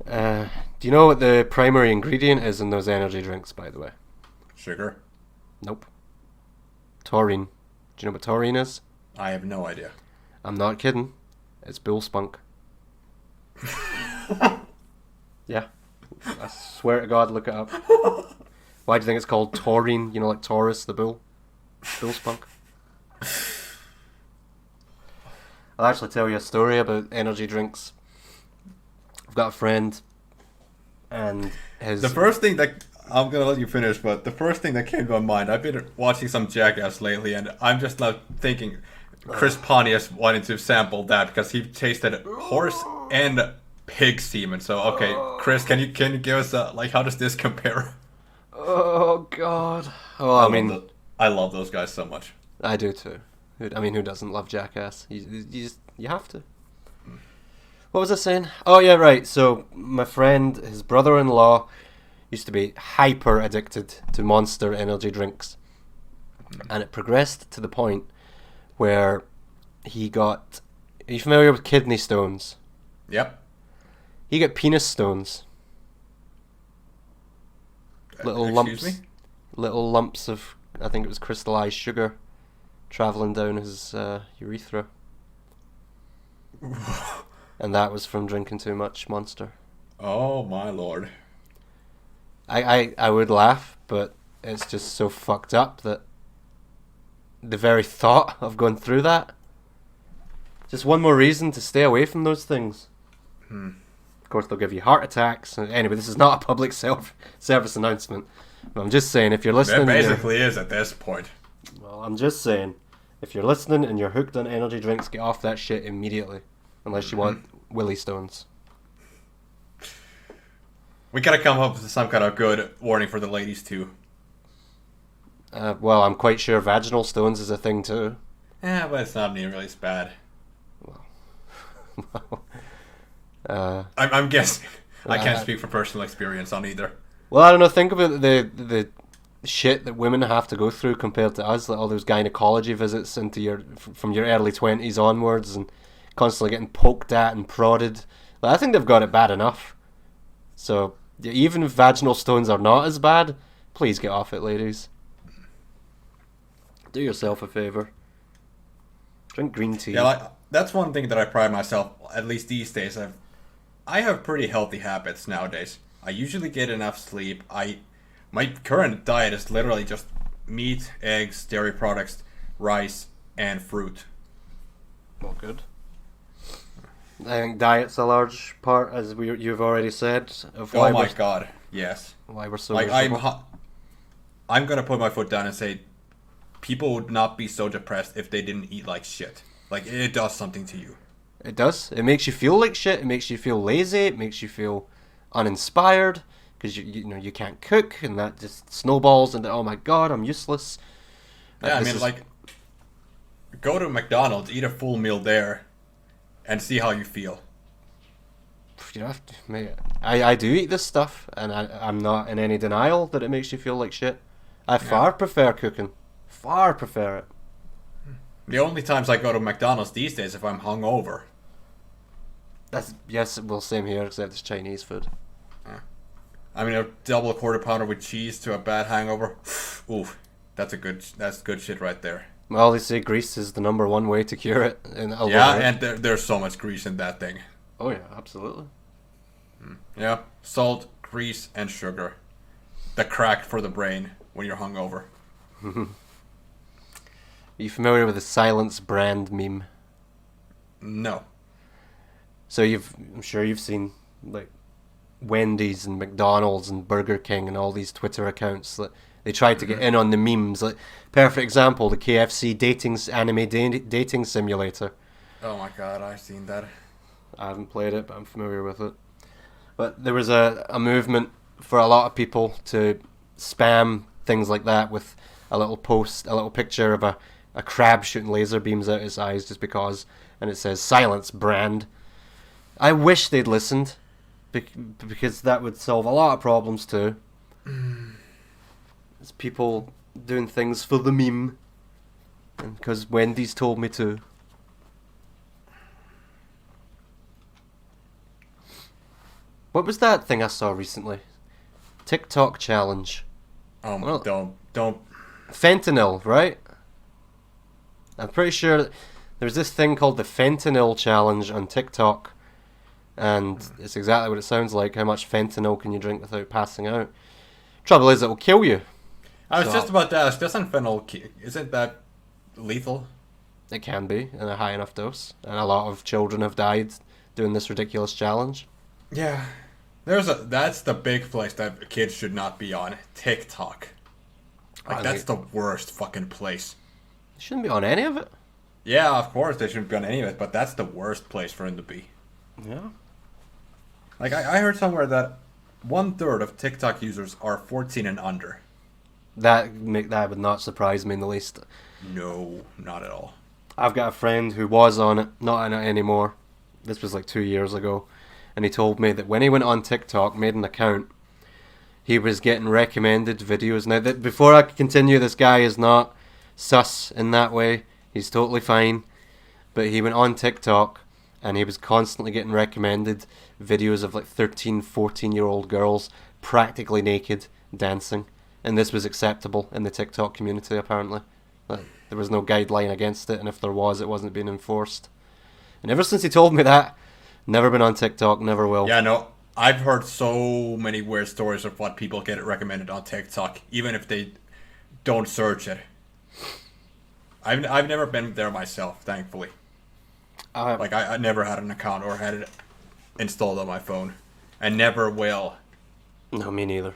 Do you know what the primary ingredient is in those energy drinks, by the way? Sugar? Nope. Taurine. Do you know what taurine is? I have no idea. I'm not kidding. It's bull spunk. Yeah. I swear to God, look it up. Why do you think it's called taurine? You know, like Taurus, the bull? Bull spunk. I'll actually tell you a story about energy drinks. I've got a friend, and his... The first thing that I'm gonna let you finish, but the first thing that came to my mind, I've been watching some Jackass lately, and I'm just like thinking, Chris Pontius wanted to sample that because he tasted horse and pig semen. So okay, Chris, can you give us how does this compare? Oh, God. Oh, I mean... I love those guys so much. I do too. Who doesn't love Jackass? You have to. What was I saying? Oh yeah, right. So my friend, his brother-in-law, used to be hyper addicted to Monster energy drinks, and it progressed to the point where he got. Are you familiar with kidney stones? Yep. He got penis stones. Excuse me? Little lumps of, I think it was crystallized sugar, traveling down his urethra. And that was from drinking too much Monster. Oh my lord. I would laugh, but it's just so fucked up that the very thought of going through that, just one more reason to stay away from those things. Of course, they'll give you heart attacks. Anyway, this is not a public service announcement. But I'm just saying, if you're listening... It basically is at this point. Well, I'm just saying, if you're listening and you're hooked on energy drinks, get off that shit immediately. Unless you want Willy Stones. We gotta come up with some kind of good warning for the ladies too. Well, I'm quite sure vaginal stones is a thing too. Yeah, but it's not nearly as bad. I'm guessing. I can't speak from personal experience on either. Well, I don't know. Think about the shit that women have to go through compared to us, like all those gynecology visits into from your early 20s onwards, and constantly getting poked at and prodded. Like, I think they've got it bad enough. So yeah, even if vaginal stones are not as bad, please get off it, ladies. Do yourself a favor. Drink green tea. Yeah, like, that's one thing that I pride myself, at least these days. I have pretty healthy habits nowadays. I usually get enough sleep. My current diet is literally just meat, eggs, dairy products, rice, and fruit. Well, good. I think diet's a large part, as you've already said, of Oh my god, yes. why we're so Like miserable. I'm gonna put my foot down and say, people would not be so depressed if they didn't eat like shit. Like, it does something to you. It does. It makes you feel like shit. It makes you feel lazy. It makes you feel uninspired because you know you can't cook, and that just snowballs into, oh my god, I'm useless. Yeah, I This mean, is- like, go to McDonald's, eat a full meal there, and see how you feel. you know, mate, I do eat this stuff, and I'm not in any denial that it makes you feel like shit. I far prefer cooking. Far prefer it. The only times I go to McDonald's these days if I'm hungover. Yes, well, same here, except it's Chinese food. I mean, a double quarter pounder with cheese to a bad hangover. Ooh, that's good shit right there. Well, they say grease is the number one way to cure it. Yeah, and there's so much grease in that thing. Oh yeah, absolutely. Yeah, salt, grease, and sugar. The crack for the brain when you're hungover. Are you familiar with the Silence brand meme? No. So I'm sure you've seen like Wendy's and McDonald's and Burger King and all these Twitter accounts that they try to get in on the memes. Like, perfect example, the KFC dating simulator. Oh my god, I've seen that. I haven't played it, but I'm familiar with it. But there was a movement for a lot of people to spam things like that with a little post, a little picture of a crab shooting laser beams out its eyes just because, and it says Silence brand. I wish they'd listened, because that would solve a lot of problems too. It's people doing things for the meme, and because Wendy's told me to. What was that thing I saw recently? TikTok challenge. Oh, Well- don't. Fentanyl, right? I'm pretty sure there's this thing called the fentanyl challenge on TikTok, and it's exactly what it sounds like. How much fentanyl can you drink without passing out? Trouble is, it will kill you. I was So- just about to ask, doesn't fentanyl, isn't that lethal? It can be in a high enough dose, and a lot of children have died doing this ridiculous challenge. Yeah. That's the big place that kids should not be on. TikTok. Like, I that's think- the worst fucking place. You shouldn't be on any of it. Yeah, of course they shouldn't be on any of it, but that's the worst place for him to be. Yeah. Like, I heard somewhere that 1/3 of TikTok users are 14 and under. That would not surprise me in the least. No, not at all. I've got a friend who was on it, not on it anymore. This was like 2 years ago. And he told me that when he went on TikTok, made an account, he was getting recommended videos. Now, before I continue, this guy is not sus in that way. He's totally fine. But he went on TikTok and he was constantly getting recommended videos of like 13, 14-year-old girls practically naked dancing. And this was acceptable in the TikTok community, apparently. Like, there was no guideline against it, and if there was, it wasn't being enforced. And ever since he told me that, never been on TikTok, never will. Yeah, no, I've heard so many weird stories of what people get recommended on TikTok, even if they don't search it. I've never been there myself, thankfully. Like, I never had an account or had it installed on my phone, and never will. No, me neither.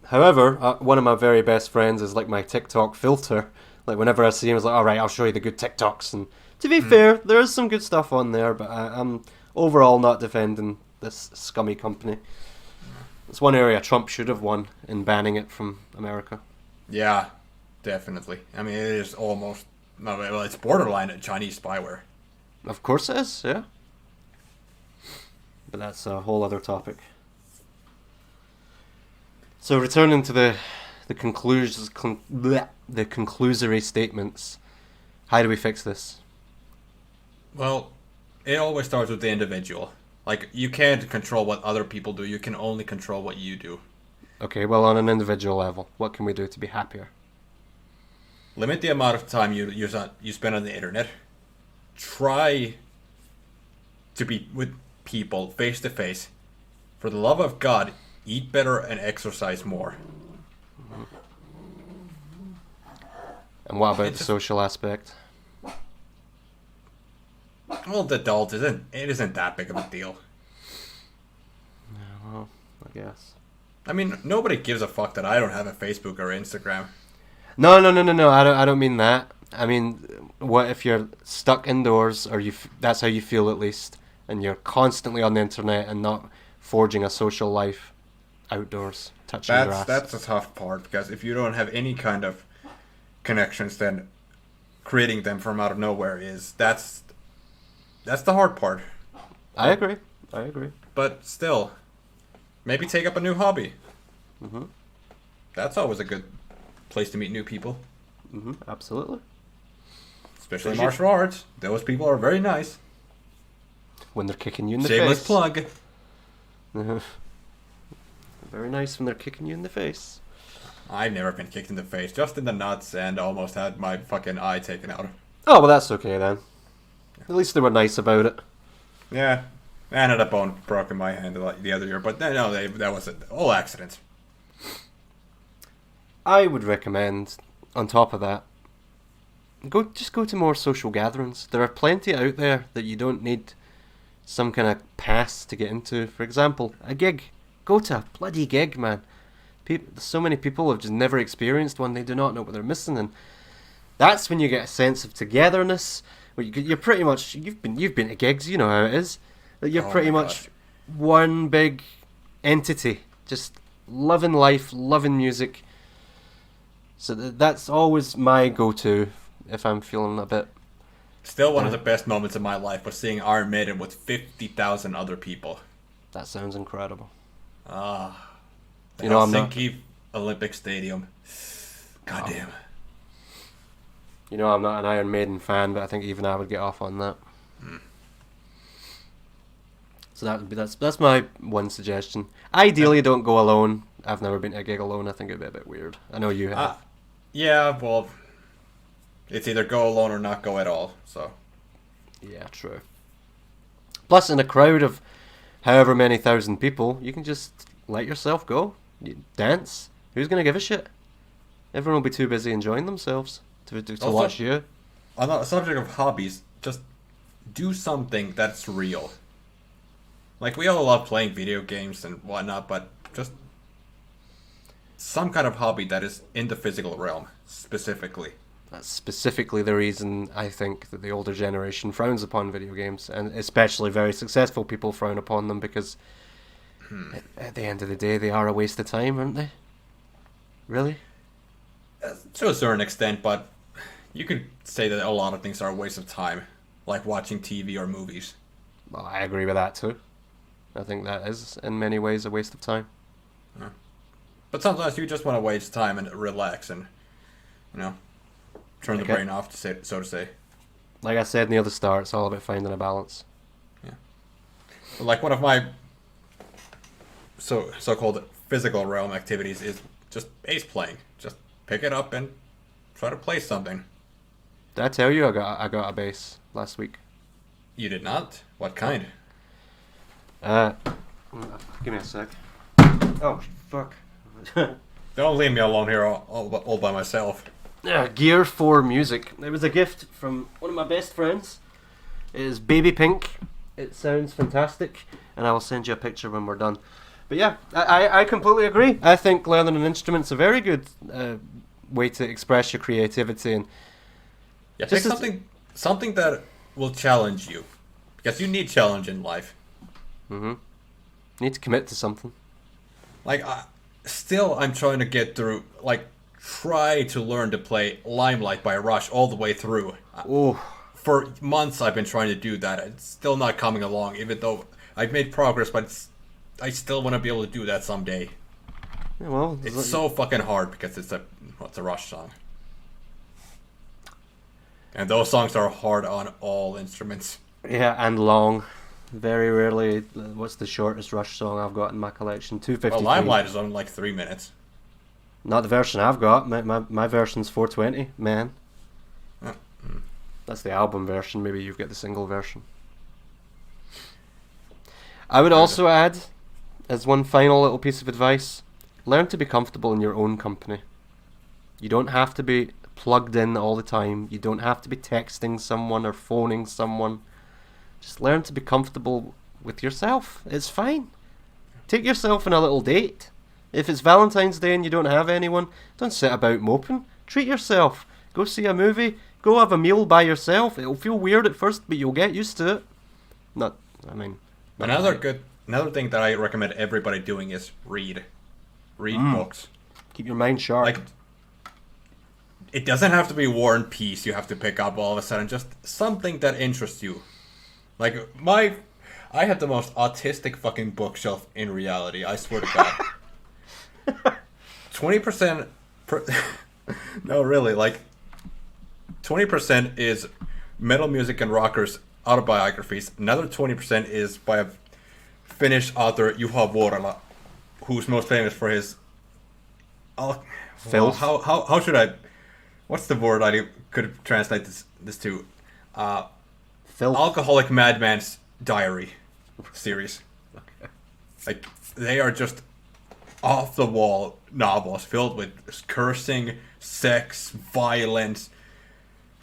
However, one of my very best friends is like my TikTok filter. Like, whenever I see him, he's like, alright, I'll show you the good TikToks. And to be fair, there is some good stuff on there, but I'm overall not defending this scummy company. It's one area Trump should have won in banning it from America. Yeah, definitely. I mean, it is almost... No, well, it's borderline Chinese spyware. Of course it is, yeah. But that's a whole other topic. So returning to the the conclusory statements. How do we fix this? Well, it always starts with the individual. Like, you can't control what other people do. You can only control what you do. Okay, well, on an individual level, what can we do to be happier? Limit the amount of time you spend on the internet. Try to be with people face to face. For the love of God, eat better and exercise more. And what about the social aspect? Well, the adult isn't that big of a deal. Yeah, well, I guess. I mean, nobody gives a fuck that I don't have a Facebook or Instagram. No. I don't mean that. I mean, what if you're stuck indoors, or that's how you feel at least, and you're constantly on the internet and not forging a social life outdoors, touching grass. That's the tough part, because if you don't have any kind of connections, then creating them from out of nowhere that's the hard part. I agree. But still, maybe take up a new hobby. Mm-hmm. That's always a good place to meet new people. Mm-hmm. Absolutely. Especially martial arts. Those people are very nice. When they're kicking you in the Shameless face. plug. Very nice when they're kicking you in the face. I've never been kicked in the face, just in the nuts, and almost had my fucking eye taken out. Oh, well, that's okay then. At least they were nice about it. Yeah. I had a bone broke in my hand the other year, but no, that was all accidents. I would recommend, on top of that, just go to more social gatherings. There are plenty out there that you don't need some kind of pass to get into. For example, a gig. Go to a bloody gig, man. So many people have just never experienced one. They do not know what they're missing, and that's when you get a sense of togetherness. Where you're pretty much you've been to gigs. You know how it is. That you're pretty much one big entity, just loving life, loving music. So that's always my go-to if I'm feeling a bit. Still, one of the best moments of my life was seeing Iron Maiden with 50,000 other people. That sounds incredible. The Helsinki Olympic Stadium. Goddamn. You know, I'm not an Iron Maiden fan, but I think even I would get off on that. So that's my one suggestion. Ideally, don't go alone. I've never been to a gig alone. I think it'd be a bit weird. I know you have. Yeah, well, it's either go alone or not go at all. So. Yeah, true. Plus, in a crowd of however many thousand people, you can just let yourself go. You dance. Who's gonna give a shit? Everyone will be too busy enjoying themselves to watch you. On the subject of hobbies, just do something that's real. Like, we all love playing video games and whatnot, but just some kind of hobby that is in the physical realm, specifically. That's specifically the reason I think that the older generation frowns upon video games, and especially very successful people frown upon them, because at the end of the day, they are a waste of time, aren't they? Really? To a certain extent, but you could say that a lot of things are a waste of time, like watching TV or movies. Well, I agree with that too. I think that is, in many ways, a waste of time. Yeah. But sometimes you just want to waste time and relax and, turn the brain off, so to say. Like I said in the other start, it's all about finding a balance. Yeah. Like, one of my so-called physical realm activities is just bass playing. Just pick it up and try to play something. Did I tell you I got a bass last week? You did not? What kind? Give me a sec. Oh, fuck. Don't leave me alone here all by myself. Gear for Music. It was a gift from one of my best friends. It is Baby Pink. It sounds fantastic, and I will send you a picture when we're done. But yeah, I completely agree. I think learning an instrument's a very good way to express your creativity, and pick something that will challenge you, because you need challenge in life. You need to commit to something. Like, I'm trying to get through, try to learn to play Limelight by Rush all the way through. For months I've been trying to do that. It's still not coming along, even though I've made progress, but I still want to be able to do that someday. Yeah, well, It's so fucking hard because it's a Rush song. And those songs are hard on all instruments. yeah, and long. Very rarely. What's the shortest Rush song I've got in my collection? 253. Well, Limelight is only like 3 minutes. Not the version I've got. My version's 420, man. That's the album version. Maybe you've got the single version. I would also add, as one final little piece of advice, learn to be comfortable in your own company. You don't have to be plugged in all the time. You don't have to be texting someone or phoning someone. Just learn to be comfortable with yourself. It's fine. Take yourself on a little date. If it's Valentine's Day and you don't have anyone, don't sit about moping. Treat yourself. Go see a movie. Go have a meal by yourself. It'll feel weird at first, but you'll get used to it. Another thing that I recommend everybody doing is read books. Keep your mind sharp. Like, it doesn't have to be War and Peace you have to pick up all of a sudden, just something that interests you. Like, I have the most autistic fucking bookshelf in reality, I swear to God. 20%, no really, like, 20% is metal music and rockers autobiographies. Another 20% is by a Finnish author, Juha Vuorela, who's most famous for his... Filth? How should I... What's the word I could translate this to? Filth. Alcoholic Madman's Diary series. Okay. Like, they are just off-the-wall novels filled with cursing, sex, violence,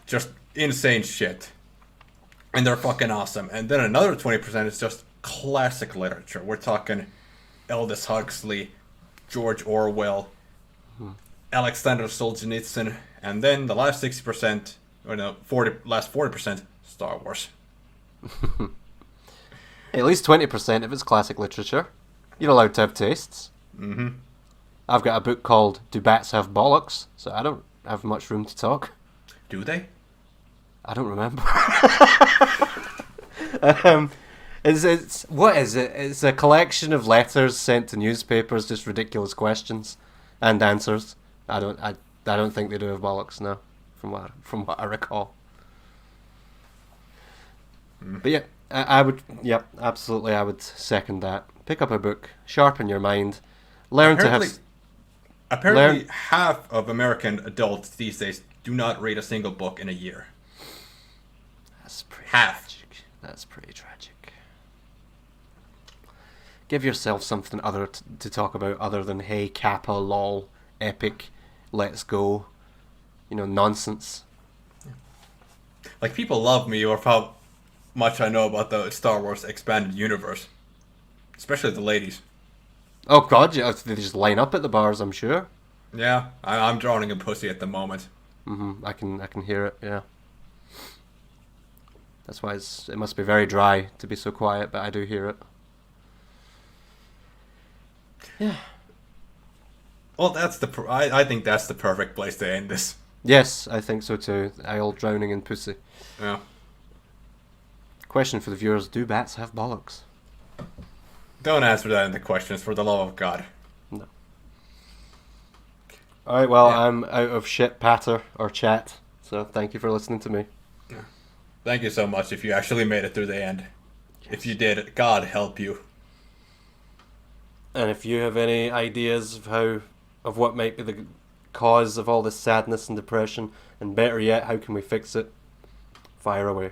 just insane shit. And they're fucking awesome. And then another 20% is just classic literature. We're talking Aldous Huxley, George Orwell, Alexander Solzhenitsyn, and then the last 60%, or no, last 40%, Star Wars. At least 20% if it's classic literature. You're allowed to have tastes. Mm-hmm. I've got a book called Do Bats Have Bollocks? So I don't have much room to talk. Do they? I don't remember. It's what is it? It's a collection of letters sent to newspapers, just ridiculous questions and answers. I don't think they do have bollocks now, from what I recall. But yeah, I would, yep, absolutely, I would second that. Pick up a book, sharpen your mind, learn to have. Apparently, half of American adults these days do not read a single book in a year. That's pretty Half. tragic. That's pretty tragic. Give yourself something other to talk about other than hey, Kappa, lol, epic, let's go, nonsense. Like, people love me or how much I know about the Star Wars expanded universe. Especially the ladies. Oh god, yeah, they just line up at the bars, I'm sure. Yeah, I'm drowning in pussy at the moment. I can hear it, yeah. That's why it must be very dry to be so quiet, but I do hear it. Yeah. Well, I think that's the perfect place to end this. Yes, I think so too. I'll drowning in pussy. Yeah. Question for the viewers, do bats have bollocks? Don't answer that in the questions, for the love of God. No. Alright, well, Yeah. I'm out of shit patter or chat, so thank you for listening to me. Thank you so much if you actually made it through the end. If you did, God help you. And if you have any ideas of what might be the cause of all this sadness and depression, and better yet, how can we fix it, fire away.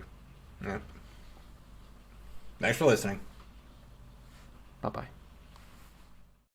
Yeah. Thanks for listening. Bye-bye.